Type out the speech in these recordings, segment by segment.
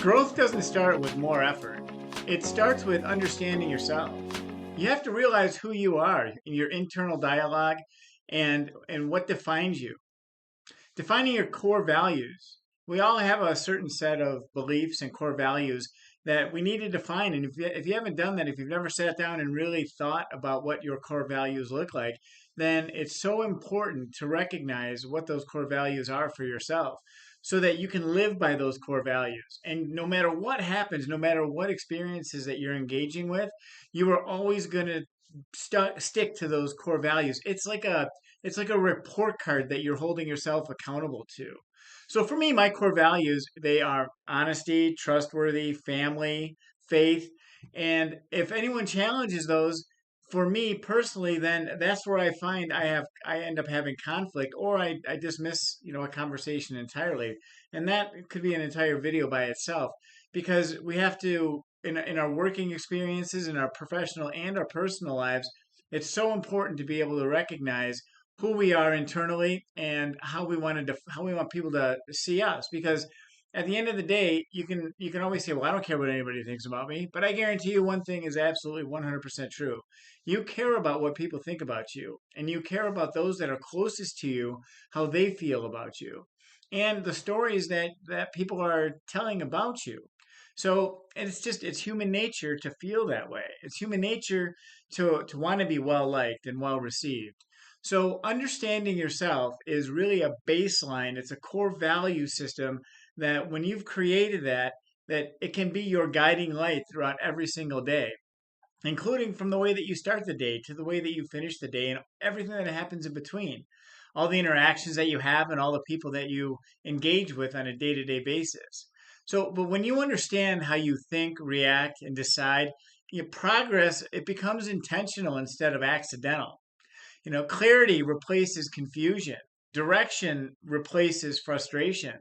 Growth doesn't start with more effort. It starts with understanding yourself. You have to realize who you are in your internal dialogue and what defines you. Defining your core values. We all have a certain set of beliefs and core values that we need to define. And if you haven't done that, if you've never sat down and really thought about what your core values look like, then it's so important to recognize what those core values are for yourself so that you can live by those core values. And no matter what happens, no matter what experiences that you're engaging with, you are always going to stick to those core values. It's like a report card that you're holding yourself accountable to. So for me, my core values, they are honesty, trustworthy, family, faith. And if anyone challenges those, for me personally, then that's where I find I end up having conflict, or I dismiss, a conversation entirely. And that could be an entire video by itself, because we have to, in our working experiences, in our professional and our personal lives, it's so important to be able to recognize who we are internally and how we want people to see us. Because at the end of the day, you can always say, well, I don't care what anybody thinks about me, but I guarantee you one thing is absolutely 100% true. You care about what people think about you, and you care about those that are closest to you, how they feel about you, and the stories that people are telling about you. So it's human nature to feel that way. It's human nature to want to be well liked and well received. So understanding yourself is really a baseline. It's a core value system that when you've created that it can be your guiding light throughout every single day, including from the way that you start the day to the way that you finish the day and everything that happens in between, all the interactions that you have and all the people that you engage with on a day-to-day basis. So, but when you understand how you think, react, and decide, progress, it becomes intentional instead of accidental. Clarity replaces confusion. Direction replaces frustration.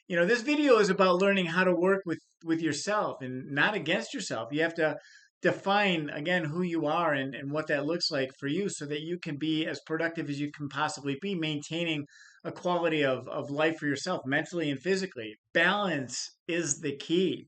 This video is about learning how to work with yourself and not against yourself. You have to define again who you are and what that looks like for you so that you can be as productive as you can possibly be, maintaining a quality of life for yourself, mentally and physically. Balance is the key.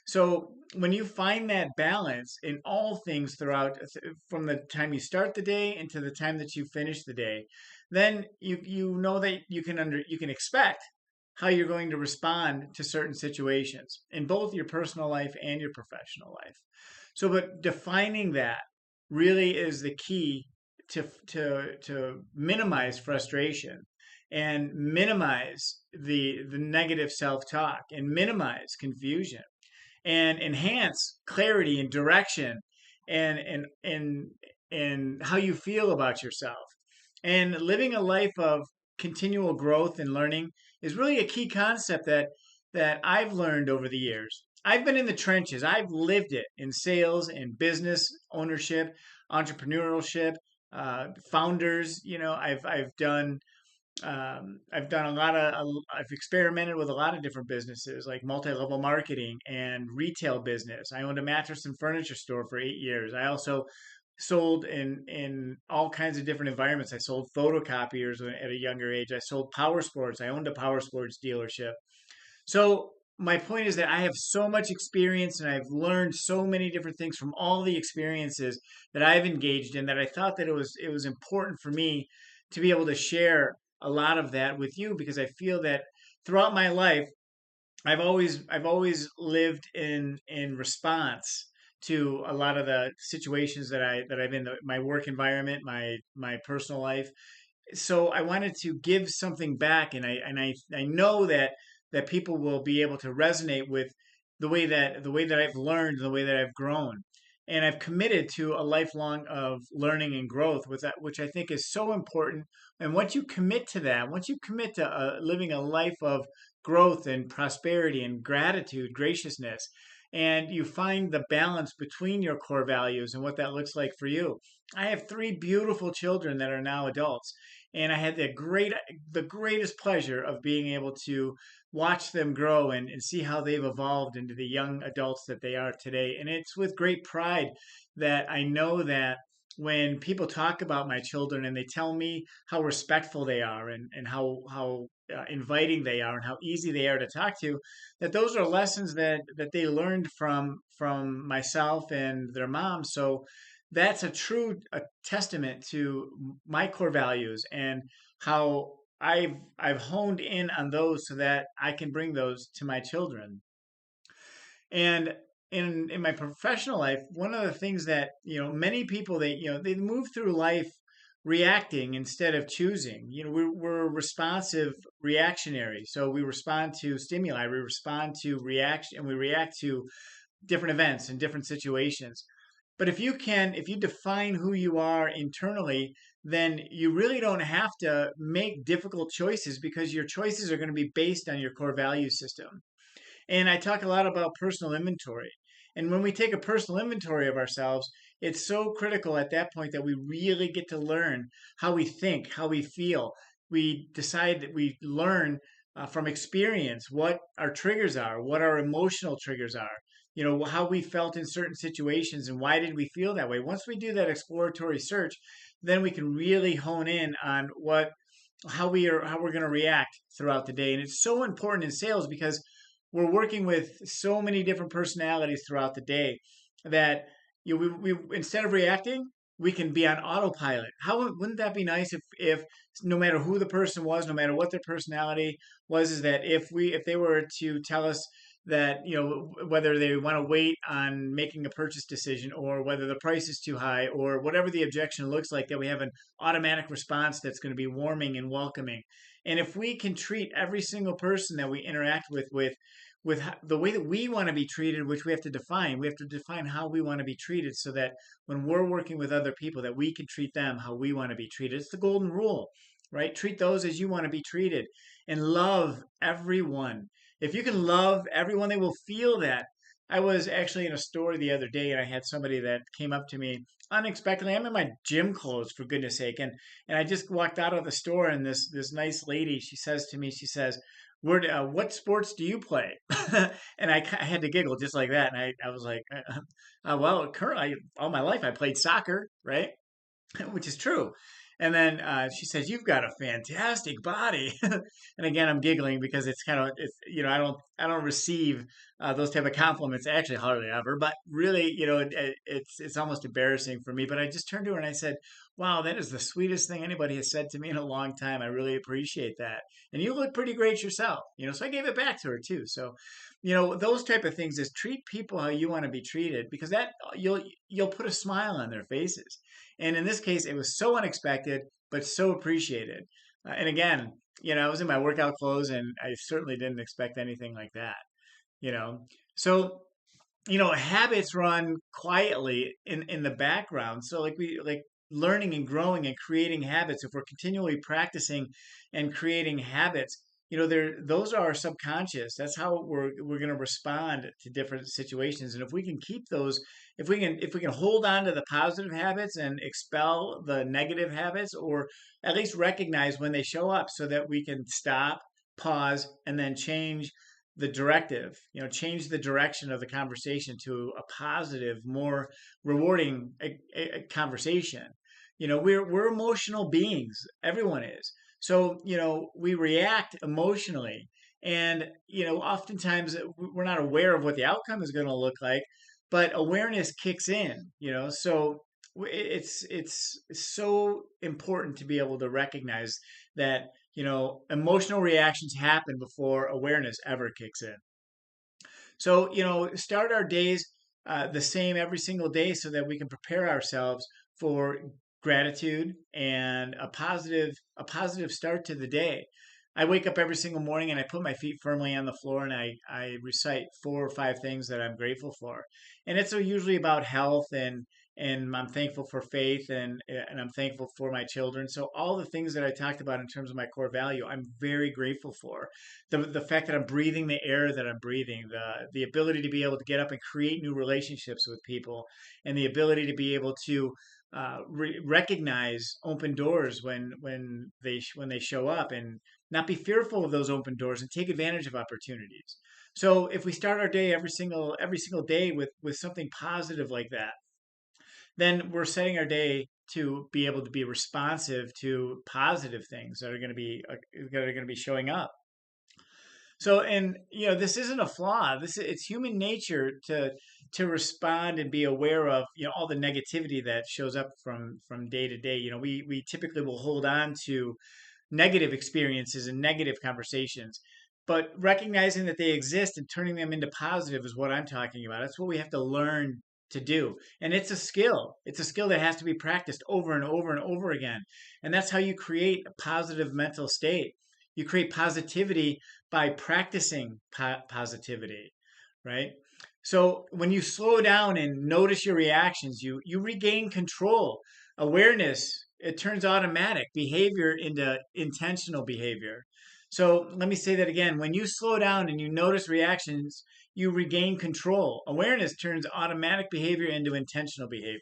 So when you find that balance in all things throughout, from the time you start the day into the time that you finish the day, then you know that you can expect how you're going to respond to certain situations in both your personal life and your professional life. So, but defining that really is the key to minimize frustration and minimize the negative self-talk and minimize confusion and enhance clarity and direction and and how you feel about yourself. And living a life of continual growth and learning is really a key concept that I've learned over the years. I've been in the trenches. I've lived it in sales and business ownership, entrepreneurship, founders. I've done a lot of, I've experimented with a lot of different businesses like multi-level marketing and retail business. I owned a mattress and furniture store for 8 years. I also sold in all kinds of different environments. I sold photocopiers at a younger age. I sold power sports. I owned a power sports dealership. So my point is that I have so much experience and I've learned so many different things from all the experiences that I've engaged in, that I thought that it was important for me to be able to share a lot of that with you, because I feel that throughout my life I've always lived in response to a lot of the situations that I've in my work environment, my personal life. So I wanted to give something back, and I know that people will be able to resonate with the way that I've learned, the way that I've grown. And I've committed to a lifelong of learning and growth, which I think is so important. And once you commit to that, once you commit to living a life of growth and prosperity and gratitude, graciousness, and you find the balance between your core values and what that looks like for you. I have three beautiful children that are now adults, and I had the greatest pleasure of being able to watch them grow and see how they've evolved into the young adults that they are today. And it's with great pride that I know that when people talk about my children and they tell me how respectful they are and how inviting they are and how easy they are to talk to, that those are lessons that they learned from myself and their mom. So that's a testament to my core values and how I've honed in on those so that I can bring those to my children. And in my professional life, one of the things that, many people, they move through life reacting instead of choosing. We're responsive reactionary. So we respond to stimuli, we respond to reaction, and we react to different events and different situations. But if you define who you are internally, then you really don't have to make difficult choices because your choices are going to be based on your core value system. And I talk a lot about personal inventory. And when we take a personal inventory of ourselves, it's so critical at that point that we really get to learn how we think, how we feel. We decide that we learn from experience what our triggers are, what our emotional triggers are, how we felt in certain situations and why did we feel that way. Once we do that exploratory search, then we can really hone in on how we're going to react throughout the day. And it's so important in sales because we're working with so many different personalities throughout the day that we instead of reacting, we can be on autopilot. How wouldn't that be nice if no matter who the person was, no matter what their personality was, is that if they were to tell us that whether they want to wait on making a purchase decision or whether the price is too high or whatever the objection looks like, that we have an automatic response that's going to be warming and welcoming. And if we can treat every single person that we interact with the way that we want to be treated, which we have to define. We have to define how we want to be treated so that when we're working with other people, that we can treat them how we want to be treated. It's the golden rule, right? Treat those as you want to be treated and love everyone. If you can love everyone, they will feel that. I was actually in a store the other day and I had somebody that came up to me unexpectedly. I'm in my gym clothes, for goodness sake. And I just walked out of the store and this nice lady, she says to me, she says, what sports do you play? And I had to giggle just like that. And I was like, well, currently, all my life I played soccer, right? Which is true. And then she says, "You've got a fantastic body." And again, I'm giggling because I don't receive those type of compliments actually hardly ever. But really, it's almost embarrassing for me. But I just turned to her and I said, "Wow, that is the sweetest thing anybody has said to me in a long time. I really appreciate that. And you look pretty great yourself." So I gave it back to her too. So, those type of things is treat people how you want to be treated because that you'll put a smile on their faces. And in this case, it was so unexpected, but so appreciated. And again, I was in my workout clothes and I certainly didn't expect anything like that, you know. So, habits run quietly in the background. So like learning and growing and creating habits, if we're continually practicing and creating habits, those are our subconscious. That's how we're going to respond to different situations. And if we can keep those, if we can hold on to the positive habits and expel the negative habits, or at least recognize when they show up so that we can stop, pause, and then change the directive, change the direction of the conversation to a positive, more rewarding conversation. We're emotional beings. Everyone is. So, we react emotionally. And, oftentimes we're not aware of what the outcome is going to look like, but awareness kicks in, so it's so important to be able to recognize that emotional reactions happen before awareness ever kicks in. So, start our days the same every single day so that we can prepare ourselves for gratitude and a positive start to the day. I wake up every single morning and I put my feet firmly on the floor and I recite 4 or 5 things that I'm grateful for. And it's usually about health and I'm thankful for faith and I'm thankful for my children. So all the things that I talked about in terms of my core value, I'm very grateful for. The fact that I'm breathing the air that I'm breathing, the ability to be able to get up and create new relationships with people, and the ability to be able to recognize open doors when they show up, and not be fearful of those open doors and take advantage of opportunities. So if we start our day every single day with something positive like that, then we're setting our day to be able to be responsive to positive things that are going to be showing up. So, and this isn't a flaw. It's human nature to respond and be aware of all the negativity that shows up from day to day. We typically will hold on to negative experiences and negative conversations. But recognizing that they exist and turning them into positive is what I'm talking about. That's what we have to learn to do. And it's a skill. It's a skill that has to be practiced over and over and over again. And that's how you create a positive mental state. You create positivity by practicing positivity, right? So when you slow down and notice your reactions, you regain control. Awareness, it turns automatic behavior into intentional behavior. So let me say that again. When you slow down and you notice reactions, you regain control. Awareness turns automatic behavior into intentional behavior.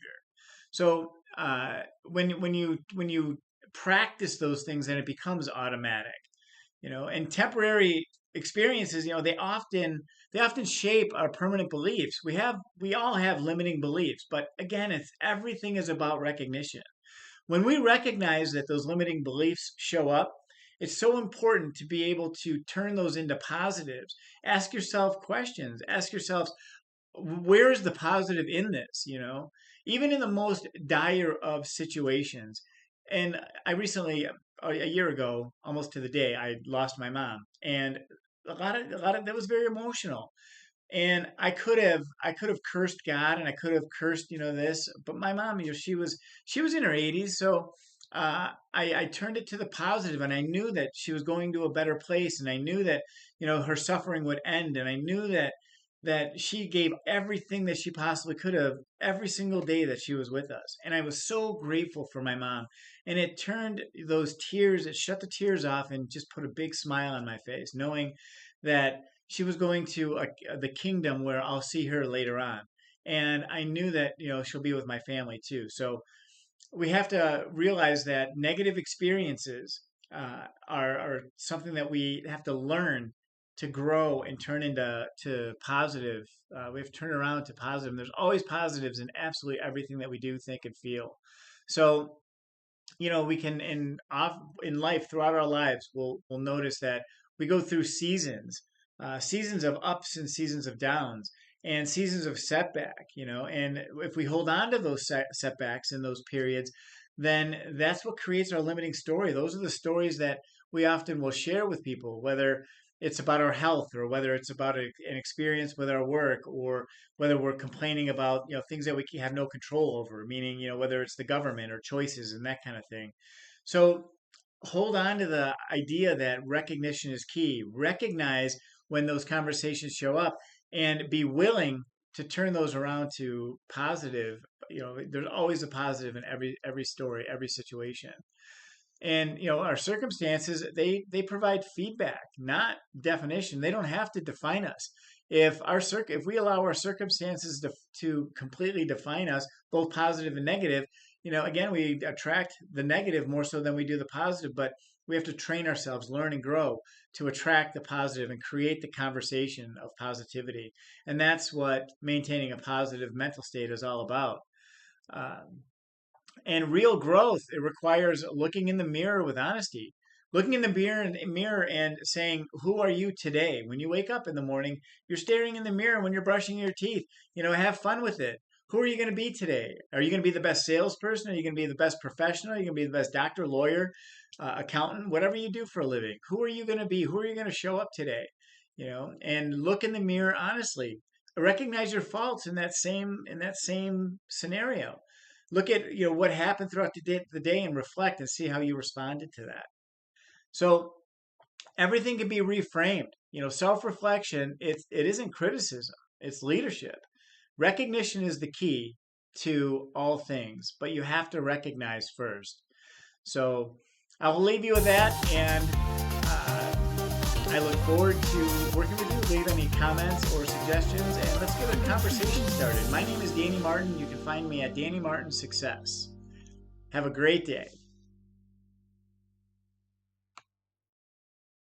So when you practice those things, then it becomes automatic. And temporary experiences, they often shape our permanent beliefs. We all have limiting beliefs, but again, everything is about recognition. When we recognize that those limiting beliefs show up, it's so important to be able to turn those into positives. Ask yourself questions. Ask yourselves, where is the positive in this? Even in the most dire of situations. And I recently, a year ago, almost to the day, I lost my mom, and a lot of that was very emotional. And I could have cursed God, and I could have cursed this, but my mom, she was in her 80s, so I turned it to the positive, and I knew that she was going to a better place, and I knew that her suffering would end, and I knew that she gave everything that she possibly could have every single day that she was with us. And I was so grateful for my mom. And it turned those tears, it shut the tears off and just put a big smile on my face, knowing that she was going to the kingdom where I'll see her later on. And I knew that, she'll be with my family too. So we have to realize that negative experiences are something that we have to learn to grow and turn into positive. We have to turn it around to positive. And there's always positives in absolutely everything that we do, think, and feel. So we can in life, throughout our lives, we'll notice that we go through seasons of ups and seasons of downs, and seasons of setback. And if we hold on to those setbacks in those periods, then that's what creates our limiting story. Those are the stories that we often will share with people, whether it's about our health, or whether it's about an experience with our work, or whether we're complaining about things that we have no control over, meaning whether it's the government or choices and that kind of thing. So hold on to the idea that recognition is key. Recognize when those conversations show up, and be willing to turn those around to positive. There's always a positive in every story, every situation. And our circumstances, they provide feedback, not definition. They don't have to define us. If we allow our circumstances to completely define us, both positive and negative, again, we attract the negative more so than we do the positive. But we have to train ourselves, learn and grow to attract the positive and create the conversation of positivity. And that's what maintaining a positive mental state is all about. And real growth, it requires looking in the mirror with honesty, looking in the mirror and saying, who are you today? When you wake up in the morning, you're staring in the mirror when you're brushing your teeth. Have fun with it. Who are you going to be today? Are you going to be the best salesperson? Are you going to be the best professional? Are you going to be the best doctor, lawyer, accountant, whatever you do for a living? Who are you going to be? Who are you going to show up today? And look in the mirror honestly. Recognize your faults in that same scenario. Look at what happened throughout the day and reflect and see how you responded to that. So everything can be reframed. Self-reflection, it isn't criticism, it's leadership. Recognition is the key to all things, but you have to recognize first. So I will leave you with that, and I look forward to working with you. Leave any comments or suggestions, and let's get a conversation started. My name is Danny Martin. You can find me at Danny Martin Success. Have a great day.